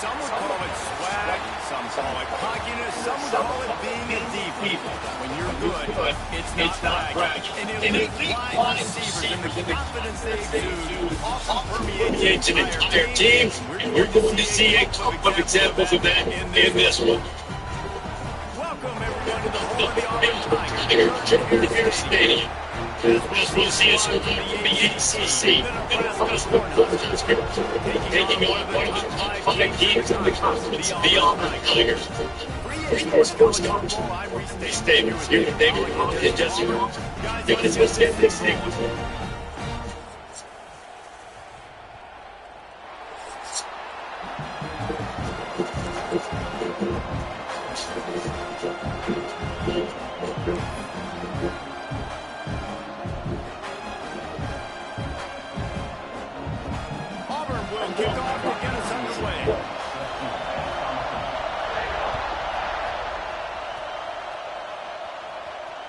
Some would call it swag, some call it cockiness, some would call it being a deep. When you're good, it's not bragging. And elite wide receivers and the confidence they exude often permeates the entire team. And we're going to see a couple of examples of that in this one. Welcome, everyone, to the home of the Auburn Tigers, Charter Air Stadium. As we'll see us from the ACC and the freshman Cornhuskers taking on one of the top 5 teams in the conference, the Auburn Tigers. Free sports coverage. They stay with you, David and Jesse Rose. Guys, let's get this thing with you.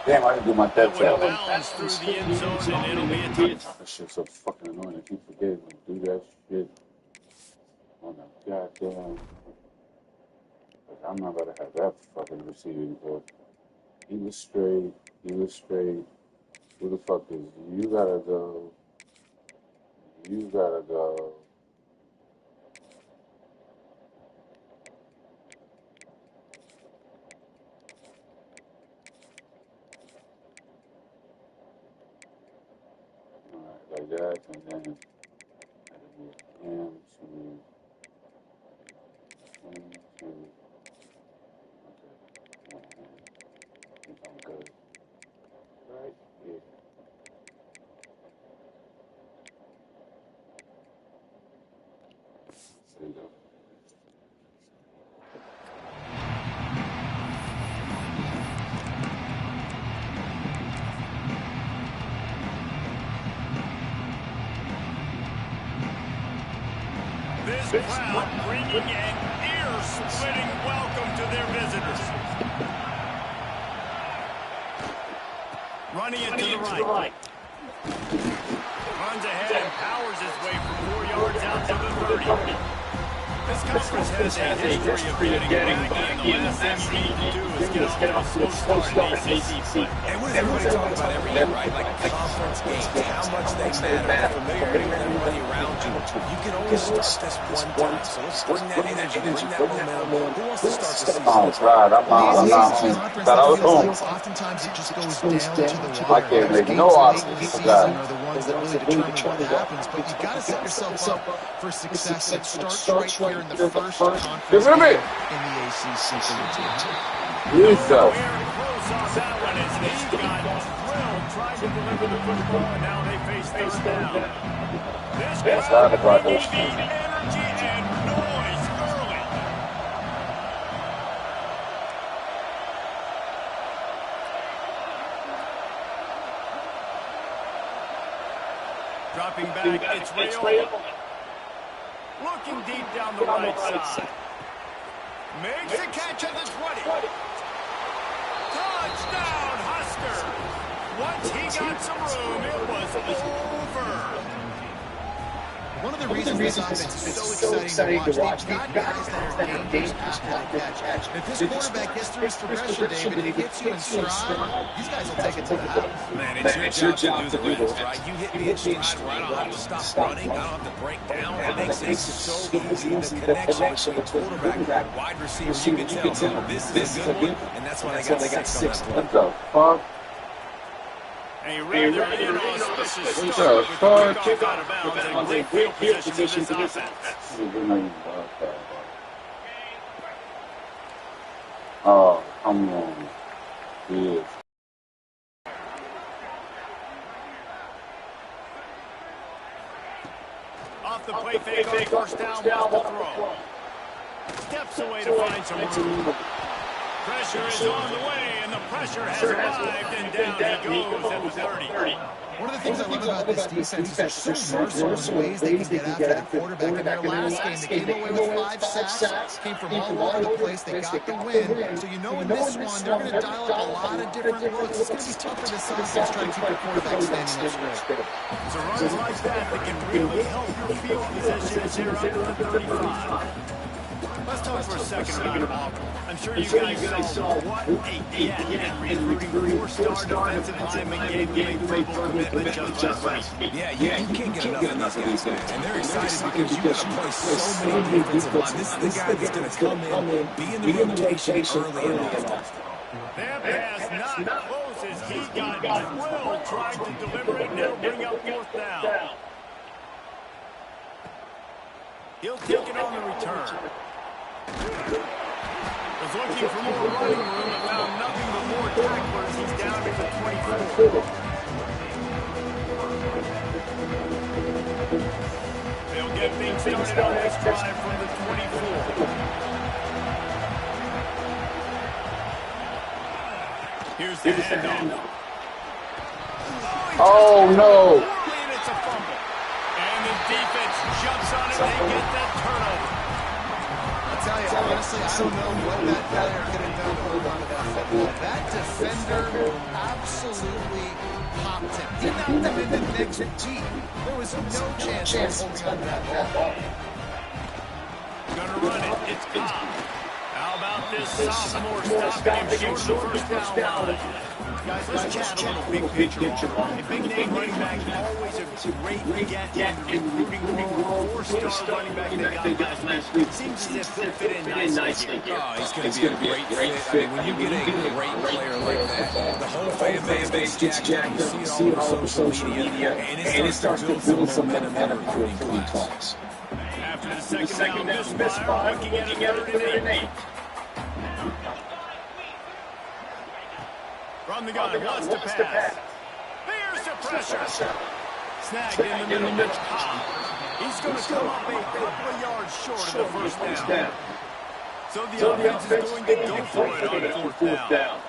Damn, I didn't do my dead cell. Through the end zone, and it'll be a touch. That shit's so fucking annoying. I keep forgetting to do that shit on the goddamn. Like, I'm not about to have that fucking receiving court. He was straight. Who the fuck is you? Gotta go. Like that, and then him to him to okay, I think I'm good. Right here. There you go. This crowd bringing an ear-splitting welcome to their visitors. Running it to the right. Runs ahead and powers his way from 4 yards out to the 30. This conference has a history of getting back, and the last thing you need to do is get off to a slow start in the ACC. And what does everybody talk about every year, right? Like conference games, how much they matter, the familiarity with everybody around you. You can only start this one time, so let's bring that energy, bring that momentum. Who wants to start the season? I'm not. Oftentimes it just goes down to the wire. I can't make no odds. Are the ones that really determine what happens, but you got to set yourself up for success. It starts right here in the first conference game in the ACC for your team. You so. Trying to deliver the football, and now they face third down. This crowd bringing the energy and noise early. Dropping back, it's Rayola. Looking deep down the right side. Makes the catch at the 20. Touchdown, Husker. Once he got some room, it was over. One of the reasons this offense is so exciting to watch, they've got guys that are dangerous after catch. If this quarterback gets through his progression, David, and he hits you in stride, these guys will take it to the house. Man, it's your job to do the rest, right? You hit me in stride, I don't have to stop running, I don't have to break down. It makes it so easy, the connection between the quarterback and wide receiver. You can tell this is a good one, and that's why they got 6 on that play. What the fuck? A rather inauspicious start with the kickoff out of bounds and great field position for this offense. Oh, come on. Yes. Off the play fake on first down, ball to throw. Steps away to find some room. Pressure is on the way, and the pressure has arrived, and down he goes at the 30. One of the things I love about this defense is there's so numerous ways they can get after the quarterback. In their last game, they came away with 5 sacks, came from all over the place, they got the win. So you know in this one, they're going to dial up a lot of different looks. It's going to be tough for this offense trying to keep the quarterback standing up straight. It's a run like that can really help your field position as you're under the 35. Let's talk for a second about Auburn. I'm sure you guys saw what a get in recruiting four-star defensive lineman gave them a verbal commitment just last week. Yeah, you can't get enough of these guys. And they're excited because you got to play so many defensive line. This is the guy that's going to come in, be in the rotation early and often. That pass not close as he got drilled trying to deliver it. Now bring up fourth down. He'll take it on the return. Was looking for more running room and found nothing but more tacklers. He's down to the 24. They'll get things started on this drive from the 24. Here's the handoff. Oh, no. And it's a fumble. And the defense jumps on it. They get that turnover. I'll tell you, honestly, I don't know what that player could have done to hold on to that football. That defender absolutely popped him. He knocked him into the mix deep. There was no chance of holding on to that ball. Gonna run it. It's Cobb. How about this sophomore stopping him short of the first down line? Guys, let's chat a little big picture. A big name running back, always a great get in recruiting world. Four-star running back they got last week. Seems as if he'll fit in nicely here. Oh, he's going to be a great fit. I mean, when you get a great player like that, the whole fan base gets jacked. You see it all over social media, and it starts to build some momentum in the recruiting class. After the second down misfire, looking at a 3rd and 8. From the gun, wants to pass. There's the pressure. Snagged in the middle of Cobb. He's going to come up a couple of yards short of the first down. So the offense is going to go for it on 4th down.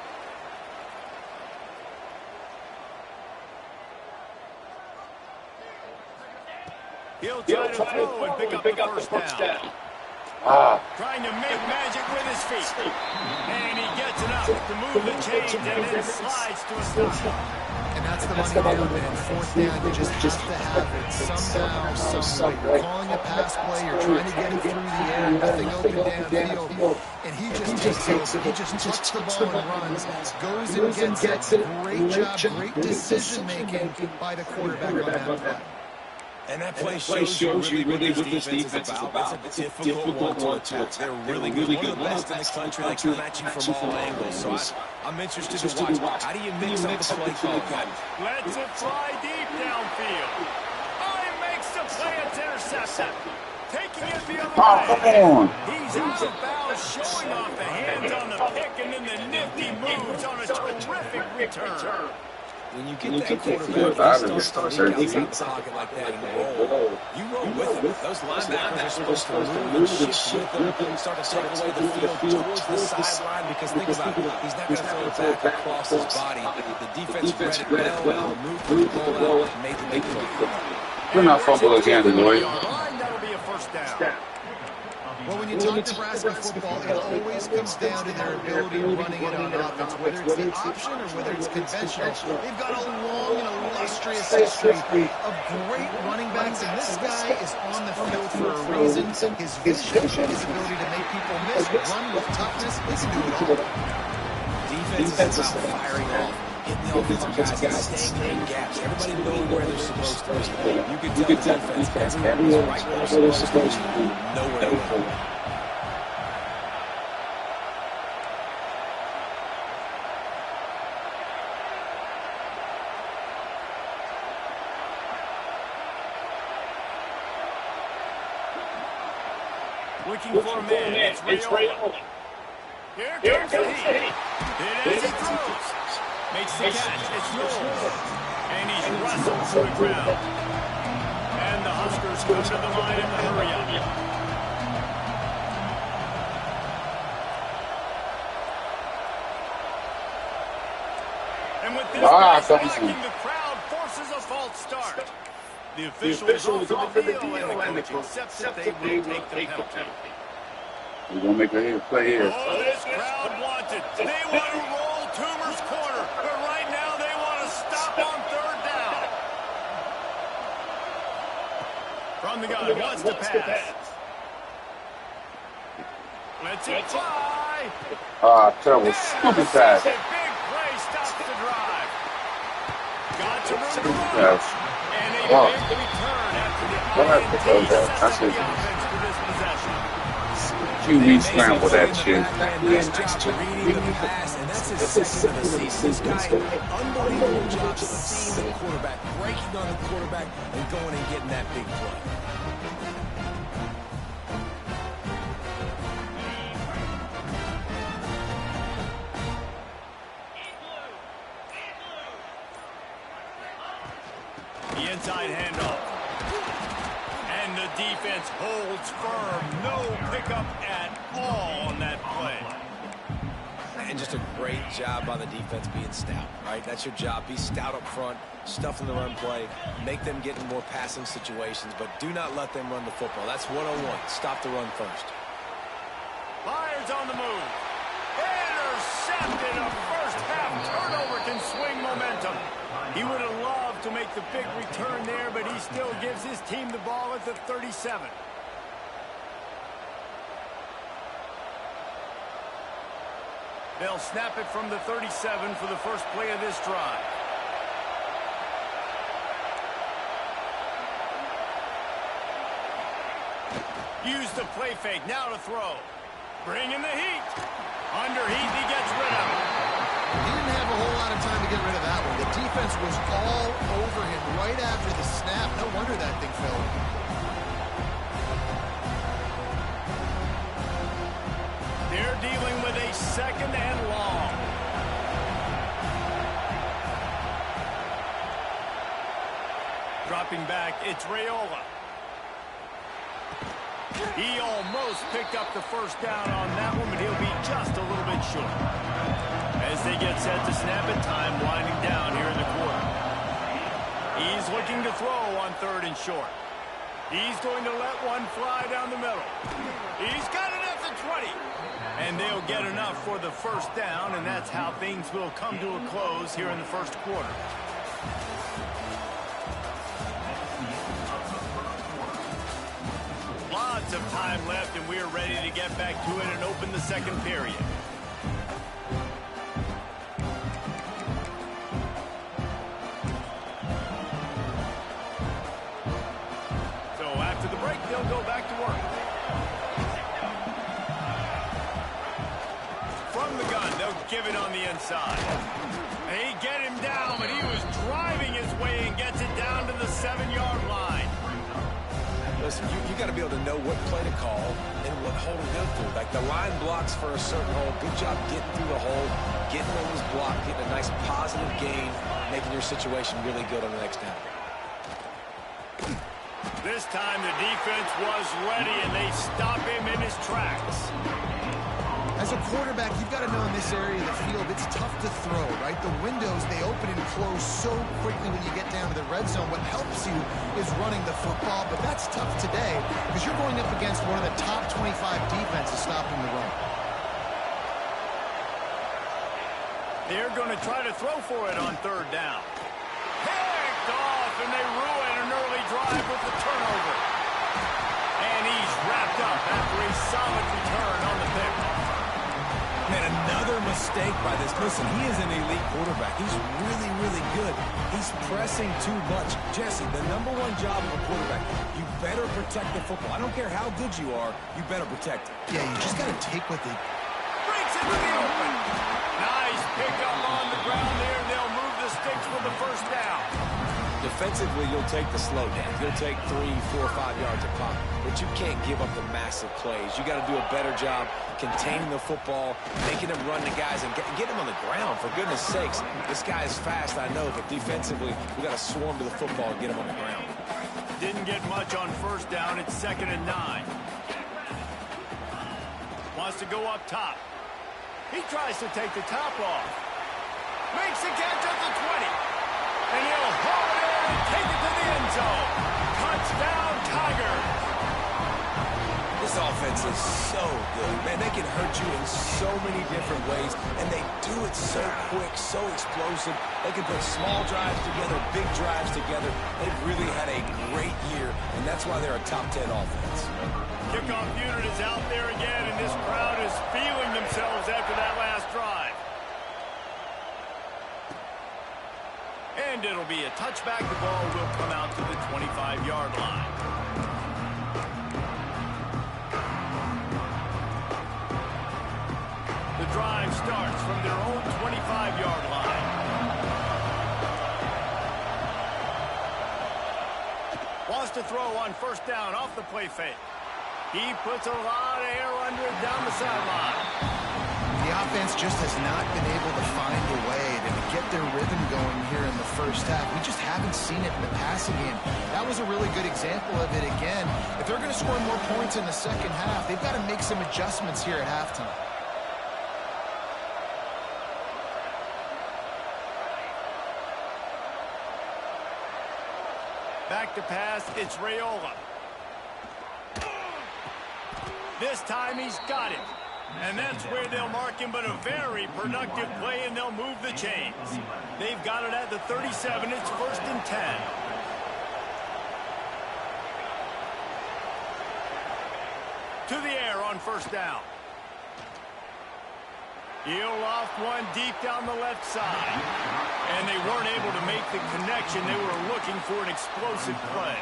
He'll try to throw and pick up the first down. Trying to make magic with his feet. And he gets it up to move the chains and then slides to a stop. And that's the money down, man. 4th down, you just have to have it somehow, some way. You're calling a pass play, you're trying to get it through the air, nothing open downfield. And he just takes it. He just tucks the ball and runs, goes and gets it. Great job, great decision-making by the quarterback on that play. And that play shows you really what this defense is about. It's a difficult one to attack. They're really good. One of the best in the country. They come at you from all angles. So I'm interested to watch. How do you mix up the play call? Lets it fly deep downfield. Oh, he makes the play. It's intercepted. Taking it the other way. He's out of bounds, showing off the hands on the pick, and then the nifty moves on a terrific return. When you get that quarterback, start sneaking out the pocket like that and roll. You roll with them. Those linebackers are supposed to move and shift with them, start to take away the field towards the sideline, because think about it, he's not going to throw it back across his body. The defense read it well, moved the ball out, and made the big play. We're not fumble again, Lloyd. That'll be a first down. Well, when you talk Nebraska football, it always comes down to their ability of running it on offense, whether it's the option or whether it's conventional. They've got a long and illustrious history of great running backs, and this guy is on the field for a reason. His vision, his ability to make people miss, run with toughness, he can do it all. Defense is about firing off, hitting the offensive guys, staying in gaps. Everybody knows where they're supposed to be. You can tell defense, everyone's right where they're supposed to be. Nowhere to go. Looking for a man. It's Raiola. Here comes the heat. As he throws. Makes the catch. It's Knowles. And he's wrestled to the ground. And the Huskers come to the line in the hurry-up. And with this backing, the crowd forces a false start. The officials offer the deal, and the coach accepts that they will take the penalty. We're going to make a play here. Oh, this crowd wants it. They want to roll Toomer's corner, but right now they want to stop on 3rd down. From the gun, wants to pass. Lets it fly. Terrible, stupid pass. Big play stops the drive. Got to room to run. Yes. And a big return after the INT sets up the That's it. offense for this possession. QB scramble that shit. Just reading the pass, and that's his second of the season. This guy, unbelievable job seeing the quarterback, breaking on the quarterback, and going and getting that big play. The inside handoff. And the defense holds firm. No pickup at all on that play. And just a great job by the defense being stout, right? That's your job. Be stout up front, stuff in the run play, make them get in more passing situations, but do not let them run the football. That's 101. Stop the run first. Myers on the move. Intercepted. A first half turnover can swing momentum. He would have loved to make the big return there, but he still gives his team the ball at the 37. They'll snap it from the 37 for the first play of this drive. Use the play fake. Now to throw. Bringing the heat. Under heat, he gets rid of it. He didn't have a whole lot of time to get rid of that one. The defense was all over him right after the snap. No wonder that thing fell. They're dealing with a second and long. Dropping back, it's Raiola. He almost picked up the first down on that one, but he'll be just a little bit short. As they get set to snap it, time winding down here in the quarter. He's looking to throw on 3rd and short. He's going to let one fly down the middle. He's got it at the 20. And they'll get enough for the first down, and that's how things will come to a close here in the first quarter. Lots of time left, and we're ready to get back to it and open the second period. So after the break, they'll go back to work. From the gun, they'll give it on the inside. They get him down, but he was driving his way and gets it down to the 7-yard line. Listen, you got to be able to know what play to call and what hole to go through. Like the line blocks for a certain hole. Good job getting through the hole, getting what was blocked, getting a nice positive gain, making your situation really good on the next down. This time the defense was ready, and they stop him in his tracks. As a quarterback, you've got to know in this area of the field, it's tough to throw, right? The windows, they open and close so quickly when you get down to the red zone. What helps you is running the football, but that's tough today because you're going up against one of the top 25 defenses stopping the run. They're going to try to throw for it on 3rd down. Picked off, and they ruin an early drive with the turnover. And he's wrapped up after a solid return on the pick. Man, another mistake by this. Listen, he is an elite quarterback. He's really, really good. He's pressing too much. Jesse, the #1 job of a quarterback, you better protect the football. I don't care how good you are, you better protect it. Yeah, you just got to take what they... Breaks into the open. Nice pick up on the ground there. They'll move the sticks for the first down. Defensively, you'll take the slow down. You'll take 3, 4, 5 yards a pop, but you can't give up the massive plays. You got to do a better job containing the football, making him run the guys, and get him on the ground. For goodness sakes, this guy is fast, I know, but defensively, we got to swarm to the football and get him on the ground. Didn't get much on first down. It's 2nd and 9. Wants to go up top. He tries to take the top off. Makes the catch at the 20. And he'll haul it in and take it to the end zone. Touchdown, Tigers. This This offense is so good. Man, they can hurt you in so many different ways, and they do it so quick, so explosive. They can put small drives together, big drives together. They've really had a great year, and that's why they're a top 10 offense. Kickoff unit is out there again, and this crowd is feeling themselves after that last drive. And it'll be a touchback. The ball will come out to the 25-yard line. The drive starts from their own 25-yard line. Wants to throw on first down off the play fake. He puts a lot of air under it down the sideline. The offense just has not been able to find a way to get their rhythm going here in the first half. We just haven't seen it in the passing game. That was a really good example of it again. If they're going to score more points in the second half, they've got to make some adjustments here at halftime. Back to pass, it's Raiola. This time he's got it. And that's where they'll mark him, but a very productive play, and they'll move the chains. They've got it at the 37. It's 1st and 10. To the air on first down. He'll loft one deep down the left side. And they weren't able to make the connection. They were looking for an explosive play.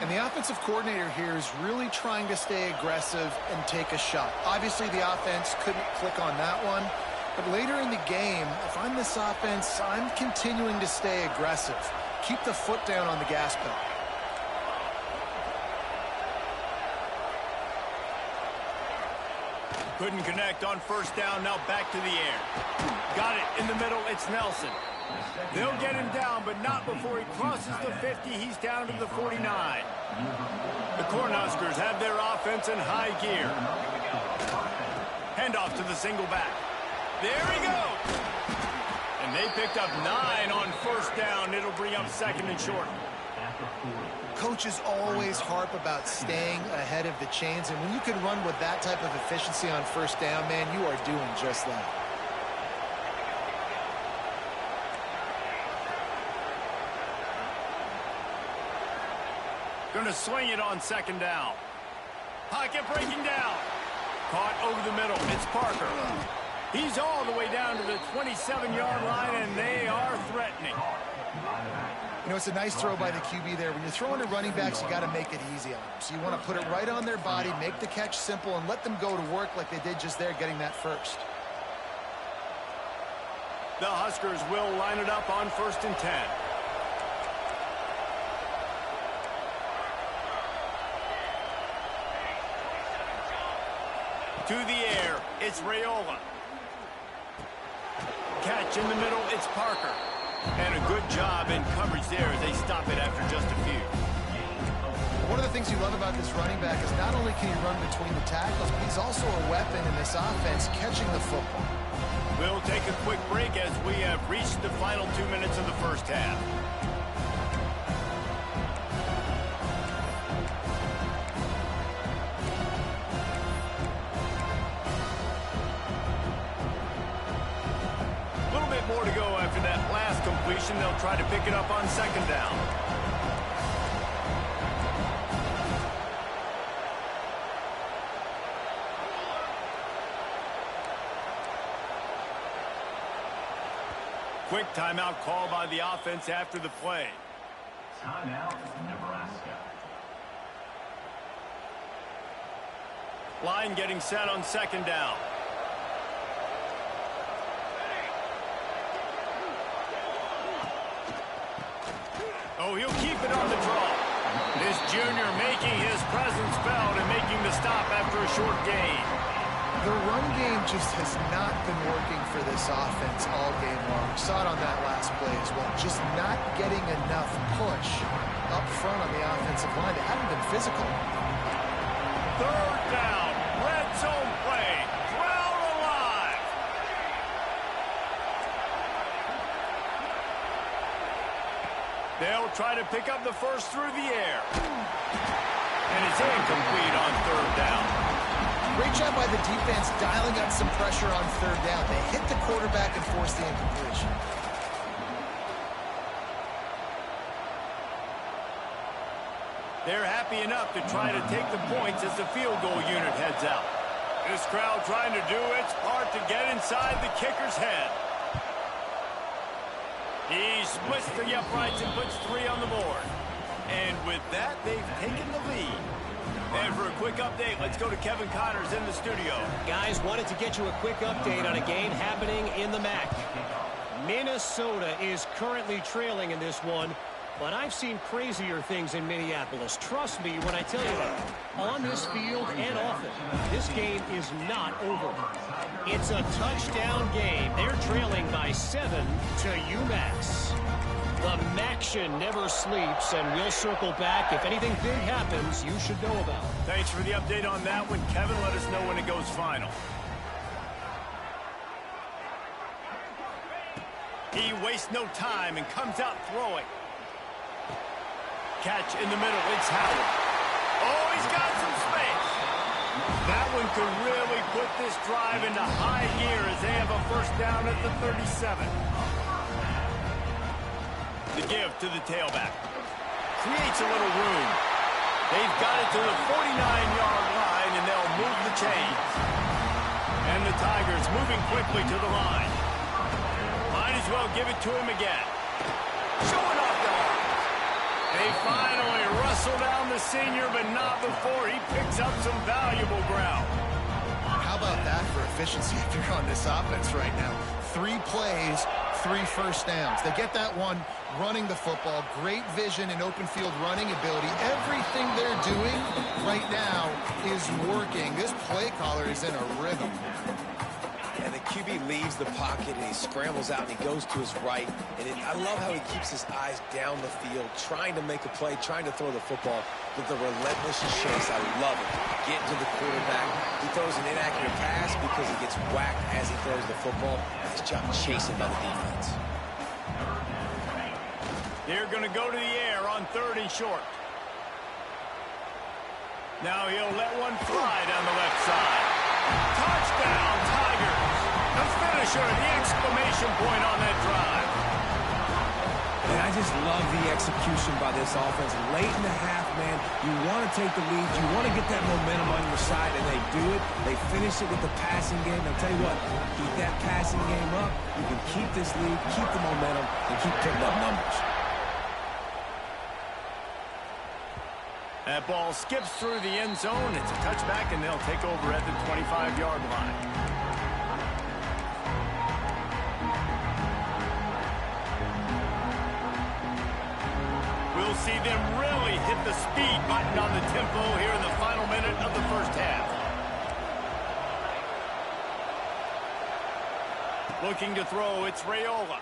And the offensive coordinator here is really trying to stay aggressive and take a shot. Obviously, the offense couldn't click on that one. But later in the game, if I'm this offense, I'm continuing to stay aggressive. Keep the foot down on the gas pedal. Couldn't connect on first down. Now back to the air. Got it in the middle. It's Nelson. They'll get him down, but not before he crosses the 50. He's down to the 49. The Cornhuskers have their offense in high gear. Handoff to the single back. There he goes. And they picked up 9 on first down. It'll bring up 2nd and short. Coaches always harp about staying ahead of the chains, and when you can run with that type of efficiency on first down, man, you are doing just that. Going to swing it on 2nd down. Pocket breaking down. Caught over the middle. It's Parker. He's all the way down to the 27-yard line, and they are threatening. You know, it's a nice throw by the QB there. When you're throwing to running backs, you got to make it easy on them. So you want to put it right on their body, make the catch simple, and let them go to work like they did just there, getting that first. The Huskers will line it up on 1st and 10. To the air, it's Raiola. Catch in the middle, it's Parker. And a good job in coverage there as they stop it after just a few. One of the things you love about this running back is not only can he run between the tackles, but he's also a weapon in this offense catching the football. We'll take a quick break as we have reached the final 2 minutes of the first half. A little bit more to go after that last completion. They'll try to pick it up on 2nd down. Quick timeout call by the offense after the play. Timeout, Nebraska. Line getting set on 2nd down. Oh, he'll keep it on the draw. This junior making his presence felt and making the stop after a short gain. The run game just has not been working for this offense all game long. We saw it on that last play as well. Just not getting enough push up front on the offensive line. They haven't been physical. 3rd down. Red zone play. Crowd alive. They'll try to pick up the first through the air. And it's incomplete on third down. Great job by the defense dialing up some pressure on third down. They hit the quarterback and forced the incompletion. They're happy enough to try to take the points as the field goal unit heads out. This crowd trying to do its part to get inside the kicker's head. He splits the uprights and puts 3 on the board. And with that, they've taken the lead. And for a quick update, let's go to Kevin Connors in the studio. Guys, wanted to get you a quick update on a game happening in the MAC. Minnesota is currently trailing in this one, but I've seen crazier things in Minneapolis. Trust me when I tell you that. On this field and off it, this game is not over. It's a touchdown game. They're trailing by 7 to UMass. The Maction never sleeps, and we'll circle back. If anything big happens, you should know about it. Thanks for the update on that one, Kevin. Let us know when it goes final. He wastes no time and comes out throwing. Catch in the middle. It's Howard. Oh, he's got some space. That one could really put this drive into high gear as they have a first down at the 37. The give to the tailback. Creates a little room. They've got it to the 49-yard line, and they'll move the chains. And the Tigers moving quickly to the line. Might as well give it to him again. Showing off the arm. They finally wrestle down the senior, but not before he picks up some valuable ground. How about that for efficiency if you're on this offense right now? 3 plays, 3 first downs. They get that one running the football. Great vision and open field running ability. Everything they're doing right now is working. This play caller is in a rhythm. And the QB leaves the pocket and he scrambles out and he goes to his right. And I love how he keeps his eyes down the field, trying to make a play, trying to throw the football with the relentless chase. I love it. Get to the quarterback. He throws an inaccurate pass because he gets whacked as he throws the football. Nice job chasing by the defense. They're going to go to the air on 3rd and short. Now he'll let one fly down the left side. Touchdown, Tigers. The finisher, the exclamation point on that drive. And I just love the execution by this offense. Late in the half, man, you want to take the lead. You want to get that momentum on your side, and they do it. They finish it with the passing game. I'll tell you what, keep that passing game up. You can keep this lead, keep the momentum, and keep putting up numbers. That ball skips through the end zone. It's a touchback, and they'll take over at the 25-yard line. We'll see them really hit the speed button on the tempo here in the final minute of the first half. Looking to throw, it's Raiola.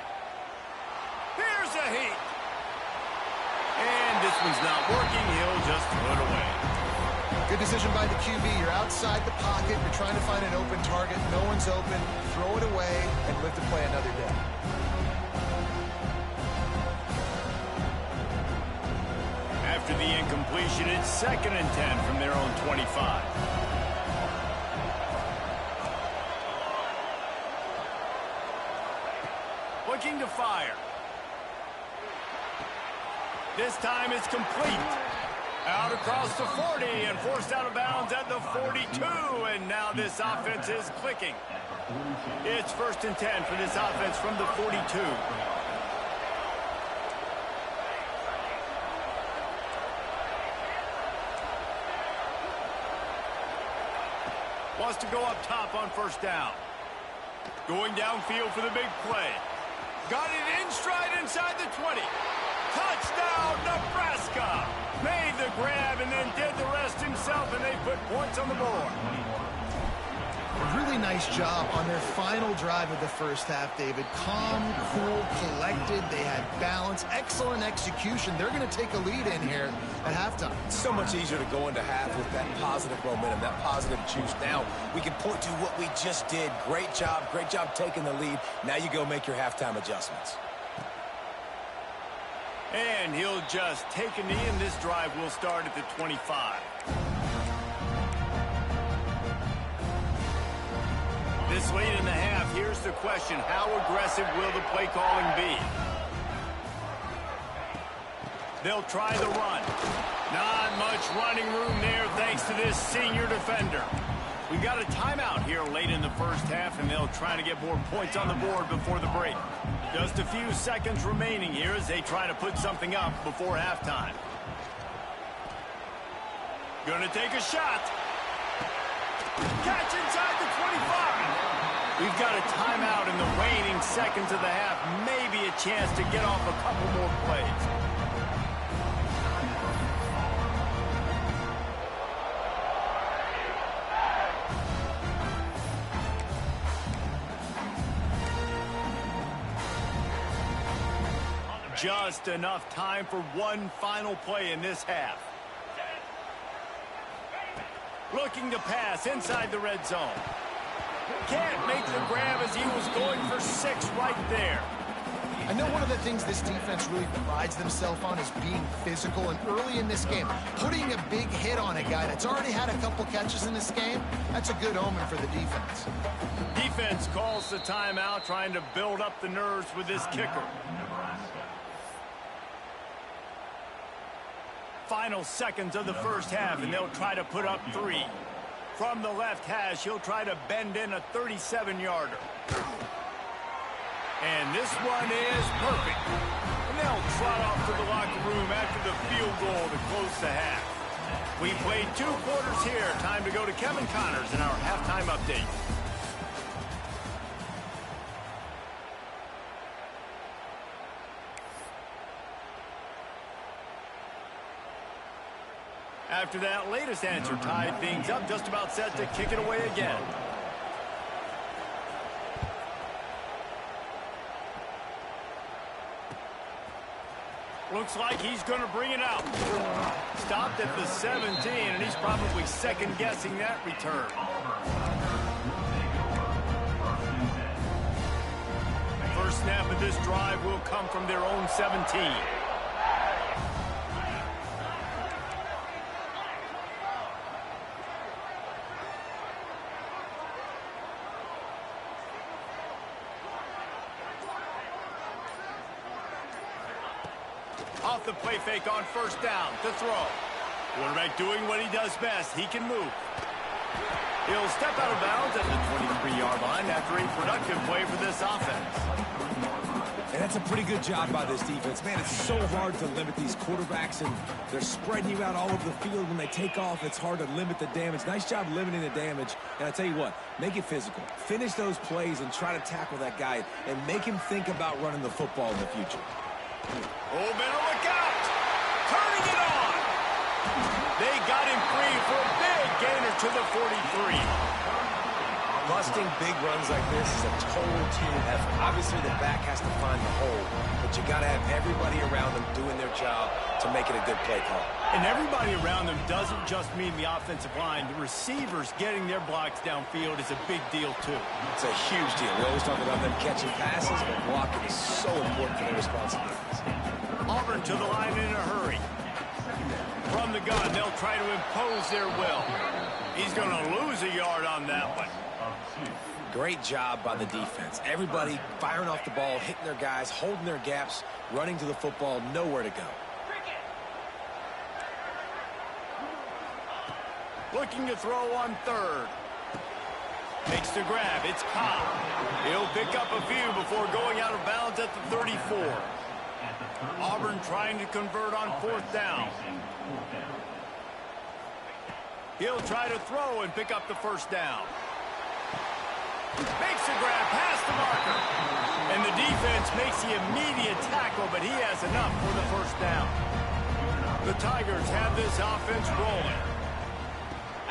Here's a heat. And this one's not working. He'll just throw it away. Good decision by the QB. You're outside the pocket. You're trying to find an open target. No one's open. Throw it away and live to play another day. After the incompletion, it's 2nd and 10 from their own 25. Looking to fire. This time it's complete. Out across the 40 and forced out of bounds at the 42. And now this offense is clicking. It's 1st and 10 for this offense from the 42. Wants to go up top on 1st down. Going downfield for the big play. Got it in stride inside the 20. Touchdown, Nebraska! Made the grab and then did the rest himself, and they put points on the board. A really nice job on their final drive of the first half, David. Calm, cool, collected. They had balance. Excellent execution. They're going to take a lead in here at halftime. It's so much easier to go into half with that positive momentum, that positive juice. Now we can point to what we just did. Great job taking the lead. Now you go make your halftime adjustments. And he'll just take a knee, and this drive will start at the 25. This late in the half, here's the question. How aggressive will the play calling be? They'll try the run. Not much running room there thanks to this senior defender. We've got a timeout here late in the first half, and they'll try to get more points on the board before the break. Just a few seconds remaining here as they try to put something up before halftime. Gonna take a shot. Catch inside the 25. We've got a timeout in the waning seconds of the half. Maybe a chance to get off a couple more plays. Just enough time for one final play in this half. Looking to pass inside the red zone. Can't make the grab as he was going for 6 right there. I know one of the things this defense really prides themselves on is being physical, and early in this game, putting a big hit on a guy that's already had a couple catches in this game, that's a good omen for the defense. Defense calls the timeout, trying to build up the nerves with this kicker. Final seconds of the first half, and they'll try to put up 3. From the left hash, he'll try to bend in a 37-yarder. And this one is perfect. And they'll trot off to the locker room after the field goal to close the half. We played 2 quarters here. Time to go to Kevin Connors in our halftime update. After that latest answer tied things up, just about set to kick it away again. Looks like he's going to bring it out. Stopped at the 17, and he's probably second-guessing that return. First snap of this drive will come from their own 17. Off the play fake on first down to throw. Quarterback doing what he does best. He can move. He'll step out of bounds at the 23-yard line after a productive play for this offense. And that's a pretty good job by this defense. Man, it's so hard to limit these quarterbacks, and they're spreading you out all over the field. When they take off, it's hard to limit the damage. Nice job limiting the damage. And I tell you what, make it physical. Finish those plays and try to tackle that guy and make him think about running the football in the future. Oh, better look out! Turning it on! They got him free for a big gainer to the 43. Busting big runs like this is a total team effort. Obviously, the back has to find the hole, but you got to have everybody around them doing their job to make it a good play call. And everybody around them doesn't just mean the offensive line. The receivers getting their blocks downfield is a big deal, too. It's a huge deal. We always talk about them catching passes, but blocking is so important for their responsibilities. Auburn to the line in a hurry. From the gun, they'll try to impose their will. He's going to lose a yard on that one. Great job by the defense. Everybody firing off the ball, hitting their guys, holding their gaps, running to the football, nowhere to go. Looking to throw on third. Makes the grab. It's Cobb. He'll pick up a few before going out of bounds at the 34. Auburn trying to convert on fourth down. He'll try to throw and pick up the first down. Makes the grab past the marker. And the defense makes the immediate tackle, but he has enough for the first down. The Tigers have this offense rolling.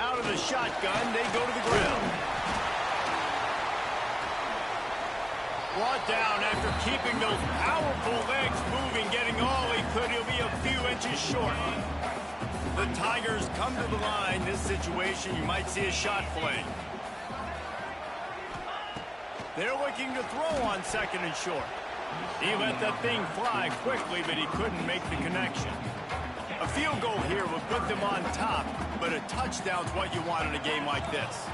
Out of the shotgun, they go to the ground. Brought down after keeping those powerful legs moving, getting all he could. He'll be a few inches short. The Tigers come to the line. This situation, you might see a shot play. They're looking to throw on second and short. He let that thing fly quickly, but he couldn't make the connection. A field goal here would put them on top, but a touchdown's what you want in a game like this.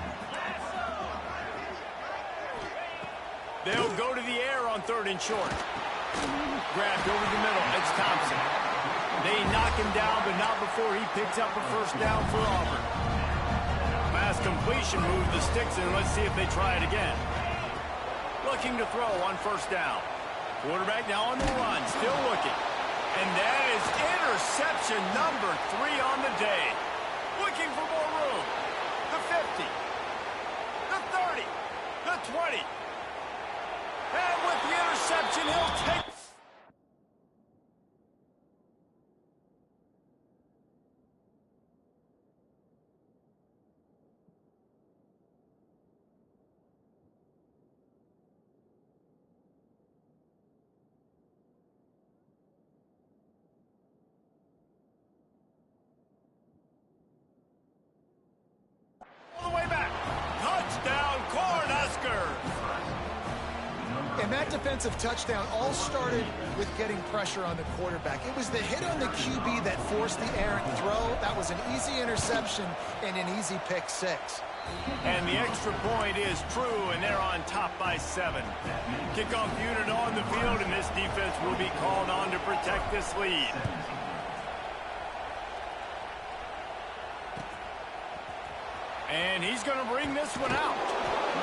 They'll go to the air on 3rd and short. Grabbed over the middle. It's Thompson. They knock him down, but not before he picks up a first down for Auburn. Pass completion, move the sticks, and let's see if they try it again. Looking to throw on 1st down. Quarterback now on the run, still looking. And that is interception number 3 on the day. Looking for more room. The 50. The 30. The 20. And with the interception, he'll take... all the way back. Touchdown, Cornhuskers. And that defensive touchdown all started with getting pressure on the quarterback. It was the hit on the QB that forced the errant throw. That was an easy interception and an easy pick 6. And the extra point is true, and they're on top by 7. Kickoff unit on the field, and this defense will be called on to protect this lead. And he's going to bring this one out.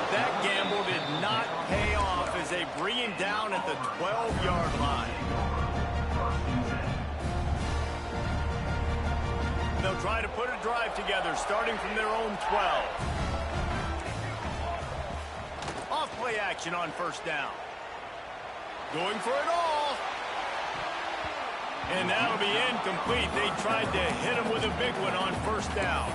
That gamble did not pay off as they bring him down at the 12-yard line. They'll try to put a drive together, starting from their own 12. Off play action on 1st down. Going for it all. And that'll be incomplete. They tried to hit him with a big one on 1st down.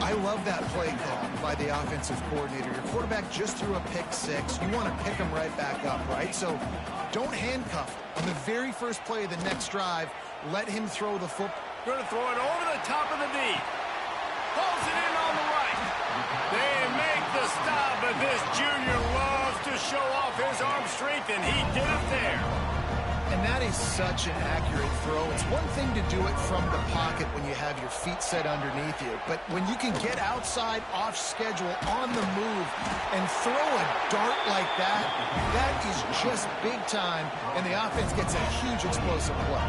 I love that play call by the offensive coordinator. Your quarterback just threw a pick 6. You want to pick him right back up, right? So don't handcuff him. On the very first play of the next drive, let him throw the football. Going to throw it over the top of the D. Pulls it in on the right. They make the stop, but this junior loves to show off his arm strength, and he did it there. And that is such an accurate throw. It's one thing to do it from the pocket when you have your feet set underneath you, but when you can get outside, off schedule, on the move, and throw a dart like that, that is just big time, and the offense gets a huge explosive play.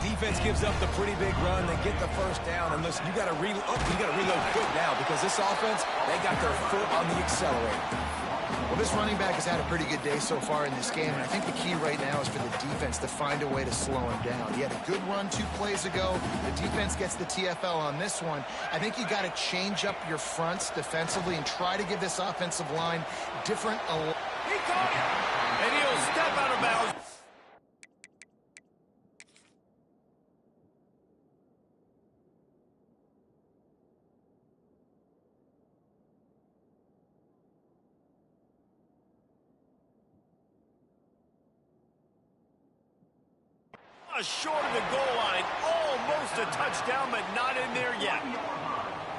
Defense gives up the pretty big run. They get the 1st down, and listen, you got to reload quick now because this offense, they got their foot on the accelerator. Well, this running back has had a pretty good day so far in this game, and I think the key right now is for the defense to find a way to slow him down. He had a good run 2 plays ago. The defense gets the TFL on this one. I think you got to change up your fronts defensively and try to give this offensive line different... He caught it, and he'll step out of bounds. Short of the goal line, almost a touchdown, but not in there yet.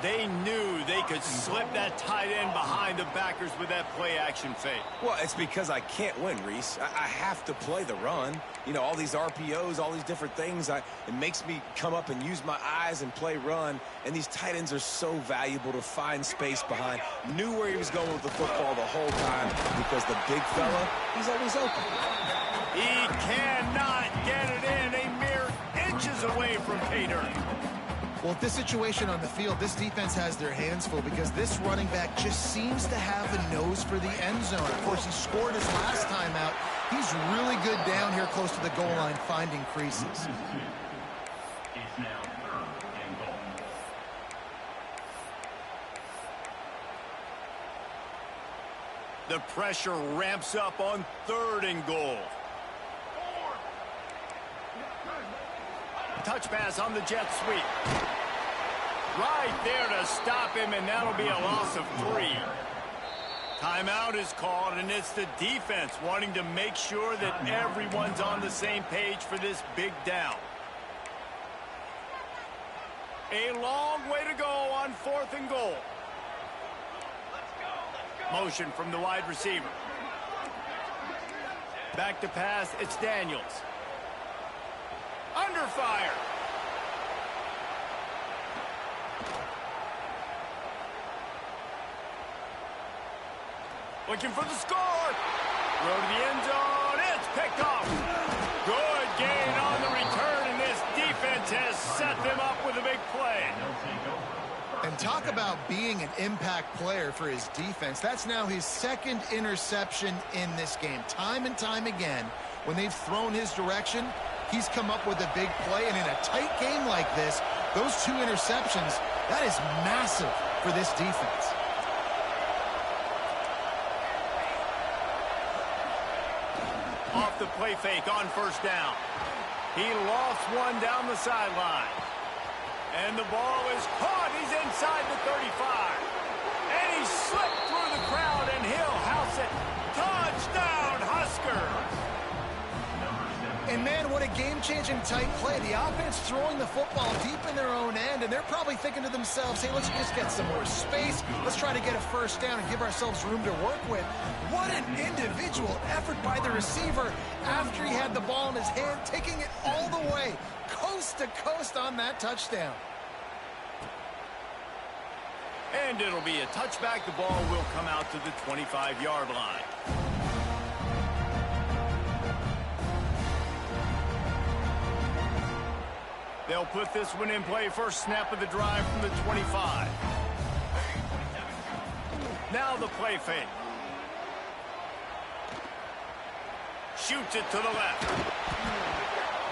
They knew they could slip that tight end behind the backers with that play action fake. Well, it's because I can't win, Reese. I have to play the run. You know, all these RPOs, all these different things, it makes me come up and use my eyes and play run. And these tight ends are so valuable to find space behind. Knew where he was going with the football the whole time because the big fella, he's always open. He cannot get it in, a mere inches away from pay dirt. Well, at this situation on the field, this defense has their hands full because this running back just seems to have a nose for the end zone. Of course, he scored his last time out. He's really good down here close to the goal line, finding creases. It's now 3rd and goal. The pressure ramps up on 3rd and goal. Touch pass on the jet sweep. Right there to stop him, and that'll be a loss of 3. Timeout is called, and it's the defense wanting to make sure that everyone's on the same page for this big down. A long way to go on 4th and goal. Motion from the wide receiver. Back to pass, it's Daniels. Under fire. Looking for the score. Throw to the end zone. It's picked off. Good gain on the return, and this defense has set them up with a big play. And talk about being an impact player for his defense. That's now his second interception in this game. Time and time again, when they've thrown his direction, he's come up with a big play. And in a tight game like this, those 2 interceptions, that is massive for this defense. Off the play fake on first down. He lost one down the sideline. And the ball is caught. He's inside the 35. And he slipped through the crowd, and he'll house it. Touchdown, Huskers. And, man, what a game-changing tight play. The offense throwing the football deep in their own end, and they're probably thinking to themselves, hey, let's just get some more space. Let's try to get a first down and give ourselves room to work with. What an individual effort by the receiver after he had the ball in his hand, taking it all the way, coast to coast on that touchdown. And it'll be a touchback. The ball will come out to the 25-yard line. They'll put this one in play. First snap of the drive from the 25. Now the play fake. Shoots it to the left.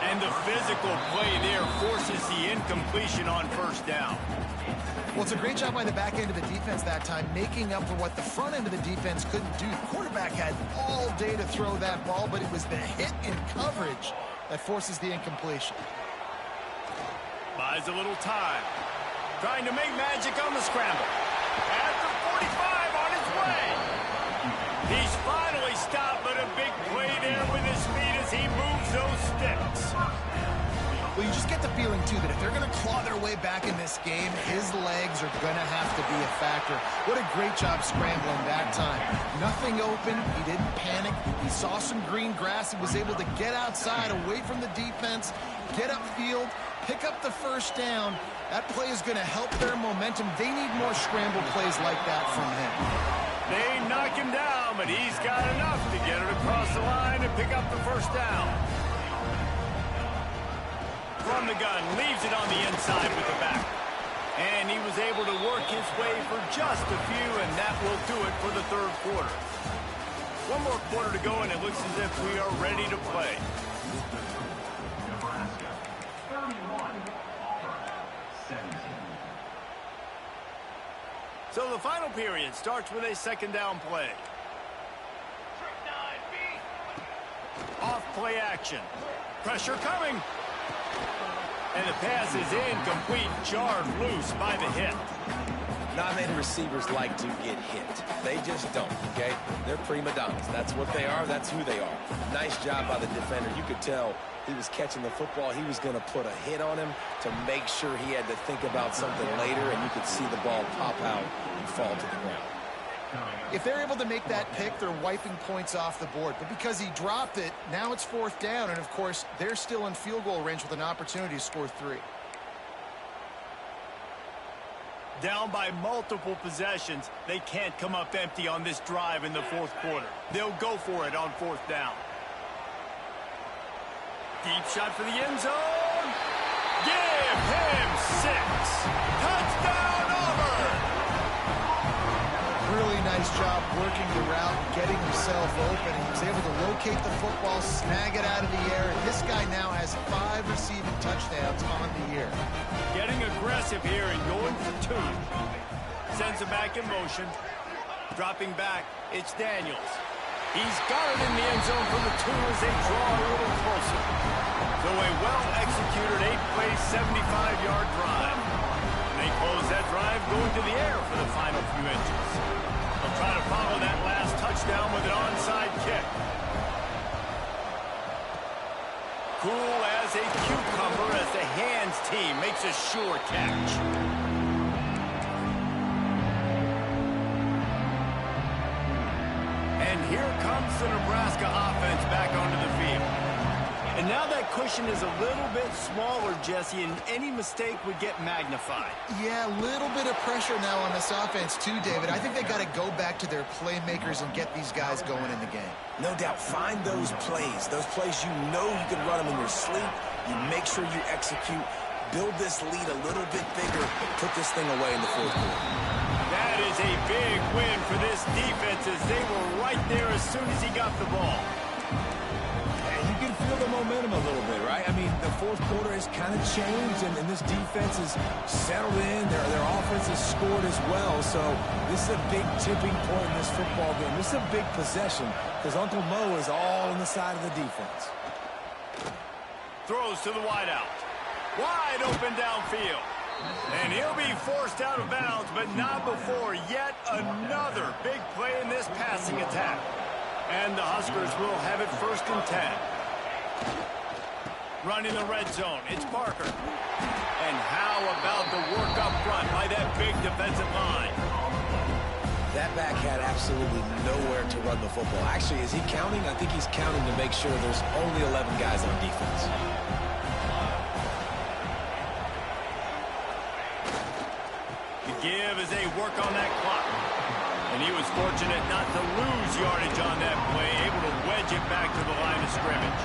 And the physical play there forces the incompletion on first down. Well, it's a great job by the back end of the defense that time, making up for what the front end of the defense couldn't do. The quarterback had all day to throw that ball, but it was the hit in coverage that forces the incompletion. Buys a little time. Trying to make magic on the scramble. At the 45 on his way. He's finally stopped, but a big play there with his speed as he moves those sticks. Well, you just get the feeling, too, that if they're going to claw their way back in this game, his legs are going to have to be a factor. What a great job scrambling that time. Nothing open. He didn't panic. He saw some green grass. He was able to get outside, away from the defense, get upfield, pick up the first down. That play is going to help their momentum. They need more scramble plays like that from him. They knock him down, but he's got enough to get it across the line and pick up the first down. From the gun, leaves it on the inside with the back. And he was able to work his way for just a few, and that will do it for the third quarter. One more quarter to go, and it looks as if we are ready to play. Nebraska, 31, 17. So the final period starts with a second down play. Off play action. Pressure coming. And the pass is incomplete, jarred loose by the hit. Not many receivers like to get hit. They just don't, okay? They're prima donnas. That's what they are. That's who they are. Nice job by the defender. You could tell he was catching the football. He was going to put a hit on him to make sure he had to think about something later, and you could see the ball pop out and fall to the ground. If they're able to make that pick, they're wiping points off the board. But because he dropped it, now it's fourth down. And, of course, they're still in field goal range with an opportunity to score 3. Down by multiple possessions, they can't come up empty on this drive in the fourth quarter. They'll go for it on fourth down. Deep shot for the end zone. Give him 6. Touchdown, Auburn! Really nice job working the route, getting himself open. He was able to locate the football, snag it out of the air. And this guy now has 5 receiving touchdowns on the year. Getting aggressive here and going for 2. Sends it back in motion. Dropping back, it's Daniels. He's got it in the end zone for the 2 as they draw a little closer. So a well-executed 8-play, 75-yard drive. And they close that drive going to the air for the final few inches. They'll try to follow that last touchdown with an onside kick. Cool as a cucumber as the hands team makes a sure catch. And here comes the Nebraska offense back onto the field. And now that cushion is a little bit smaller, Jesse, and any mistake would get magnified. Yeah, a little bit of pressure now on this offense too, David. I think they got to go back to their playmakers and get these guys going in the game. No doubt. Find those plays you know you can run them in your sleep. You make sure you execute. Build this lead a little bit bigger. Put this thing away in the fourth quarter. That is a big win for this defense as they were right there as soon as he got the ball. You can feel the momentum a little bit, right? I mean, the fourth quarter has kind of changed, and this defense is settled in. Their offense has scored as well, so this is a big tipping point in this football game. This is a big possession because Uncle Mo is all on the side of the defense. Throws to the wideout. Wide open downfield. And he'll be forced out of bounds, but not before yet another big play in this passing attack. And the Huskers will have it 1st and 10. Running the red zone, it's Parker. And how about the work up front by that big defensive line? That back had absolutely nowhere to run the football. Actually, is he counting? I think he's counting to make sure there's only 11 guys on defense. The give as they work on that clock. And he was fortunate not to lose yardage on that play, able to wedge it back to the line of scrimmage.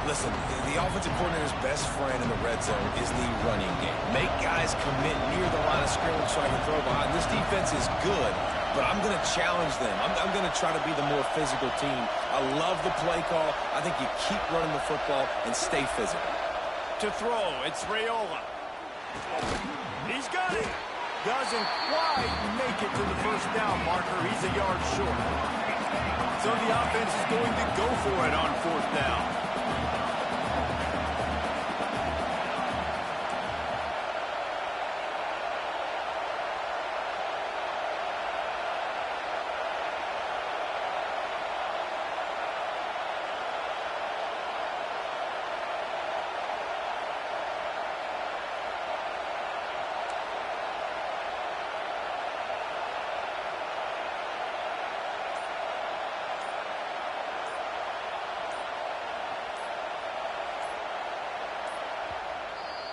Listen, the offensive coordinator's best friend in the red zone is the running game. Make guys commit near the line of scrimmage so I can throw behind. This defense is good, but I'm going to challenge them. I'm going to try to be the more physical team. I love the play call. I think you keep running the football and stay physical. To throw, it's Raiola. He's got it. Doesn't quite make it to the 1st down marker. He's a yard short. So the offense is going to go for it on 4th down.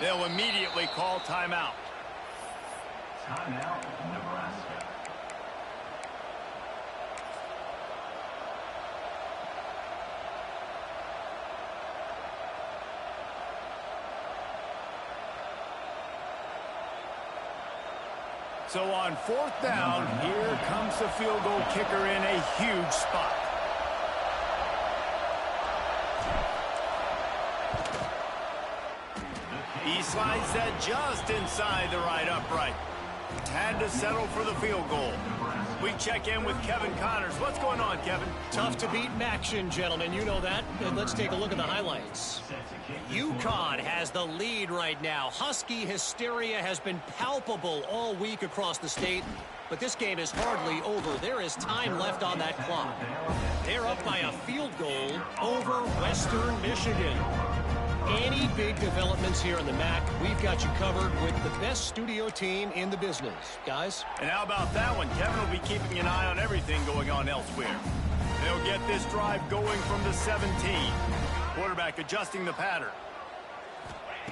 They'll immediately call timeout. Timeout, Nebraska. So on 4th down, here comes the field goal kicker in a huge spot. He slides that just inside the right upright. Had to settle for the field goal. We check in with Kevin Connors. What's going on, Kevin? Tough to beat action, gentlemen. You know that. And let's take a look at the highlights. UConn has the lead right now. Husky hysteria has been palpable all week across the state. But this game is hardly over. There is time left on that clock. They're up by a field goal over Western Michigan. Any big developments here in the MAC, we've got you covered with the best studio team in the business. Guys? And how about that one? Kevin will be keeping an eye on everything going on elsewhere. They'll get this drive going from the 17. Quarterback adjusting the pattern.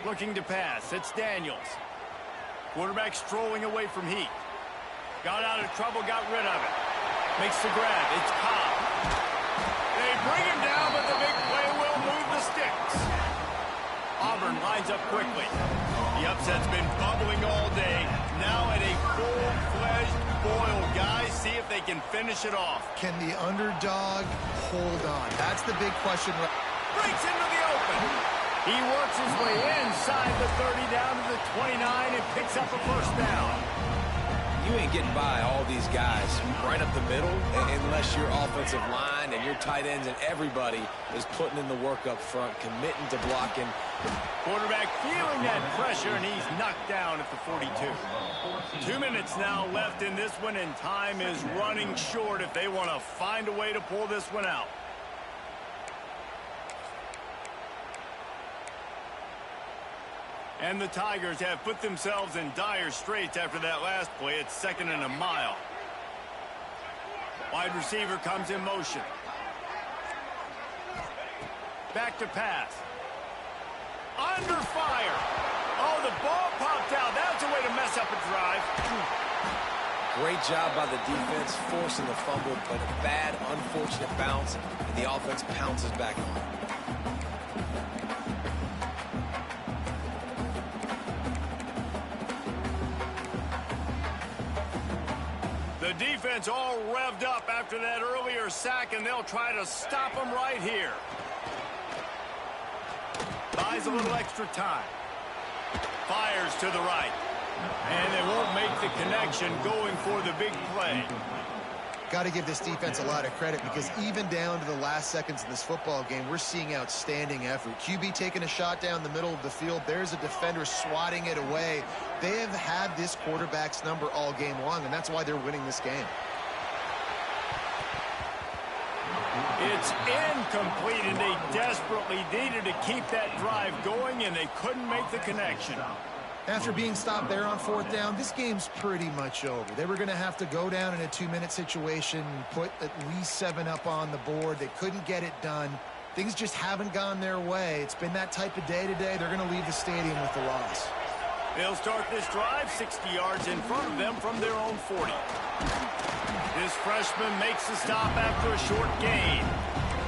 Looking to pass. It's Daniels. Quarterback strolling away from Heath. Got out of trouble, got rid of it. Makes the grab. It's Cobb. They bring him down, but the big play will move the sticks. Auburn lines up quickly. The upset's been bubbling all day. Now at a full-fledged boil. Guys, see if they can finish it off. Can the underdog hold on? That's the big question. Breaks into the open. He works his way inside the 30 down to the 29 and picks up a 1st down. You ain't getting by all these guys right up the middle unless your offensive line and your tight ends and everybody is putting in the work up front, committing to blocking. Quarterback feeling that pressure, and he's knocked down at the 42. 2 minutes now left in this one, and time is running short if they want to find a way to pull this one out. And the Tigers have put themselves in dire straits after that last play. It's 2nd and a mile. Wide receiver comes in motion. Back to pass. Under fire. Oh, the ball popped out. That's a way to mess up a drive. Great job by the defense, forcing the fumble, but a bad, unfortunate bounce, and the offense pounces back on it. The defense all revved up after that earlier sack, and they'll try to stop them right here. Buys a little extra time. Fires to the right. And they won't make the connection going for the big play. Got to give this defense a lot of credit because even down to the last seconds in this football game, we're seeing outstanding effort. QB taking a shot down the middle of the field. There's a defender swatting it away. They have had this quarterback's number all game long, and that's why they're winning this game. It's incomplete, and they desperately needed to keep that drive going, and they couldn't make the connection. After being stopped there on 4th down, this game's pretty much over. They were going to have to go down in a 2-minute situation, put at least 7 up on the board. They couldn't get it done. Things just haven't gone their way. It's been that type of day today. They're going to leave the stadium with the loss. They'll start this drive 60 yards in front of them from their own 40. This freshman makes the stop after a short gain.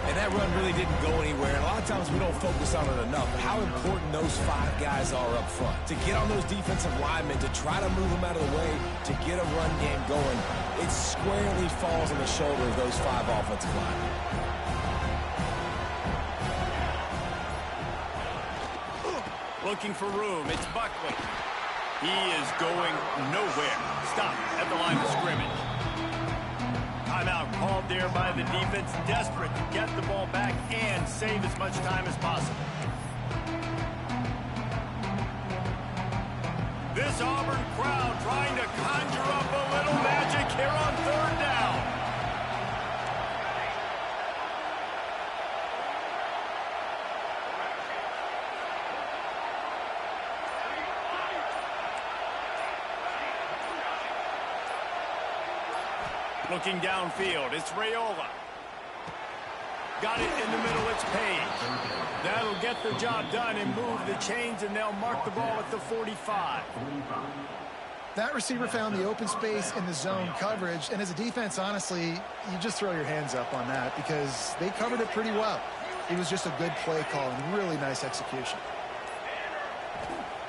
And that run really didn't go anywhere. And a lot of times we don't focus on it enough. How important those 5 guys are up front. To get on those defensive linemen, to try to move them out of the way, to get a run game going, it squarely falls on the shoulder of those 5 offensive linemen. Looking for room. It's Buckley. He is going nowhere. Stop at the line of scrimmage. Timeout called there by the defense, desperate to get the ball back and save as much time as possible. This Auburn crowd trying to conjure up a little magic here on 3rd down. Looking downfield, it's Raiola. Got it in the middle, it's Page. That'll get the job done and move the chains, and they'll mark the ball at the 45. That receiver found the open space in the zone coverage, and as a defense, honestly, you just throw your hands up on that because they covered it pretty well. It was just a good play call and really nice execution.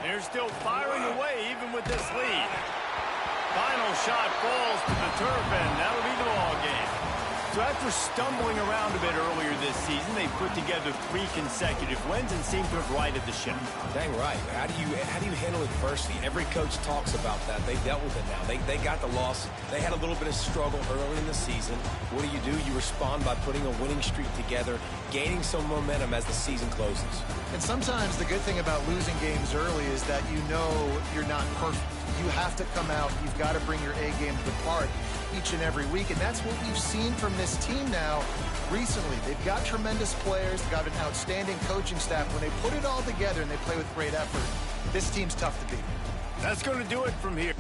They're still firing away even with this lead. Final shot falls to the turf, and that'll be the ball game. So after stumbling around a bit earlier this season, they put together 3 consecutive wins and seem to have righted the ship. Dang right. How do you handle adversity? Every coach talks about that. They dealt with it now. They got the loss. They had a little bit of struggle early in the season. What do? You respond by putting a winning streak together, gaining some momentum as the season closes. And sometimes the good thing about losing games early is that you know you're not perfect. You have to come out. You've got to bring your A game to the park each and every week, and that's what we've seen from this team now recently. They've got tremendous players. They've got an outstanding coaching staff. When they put it all together and they play with great effort, this team's tough to beat. That's going to do it from here.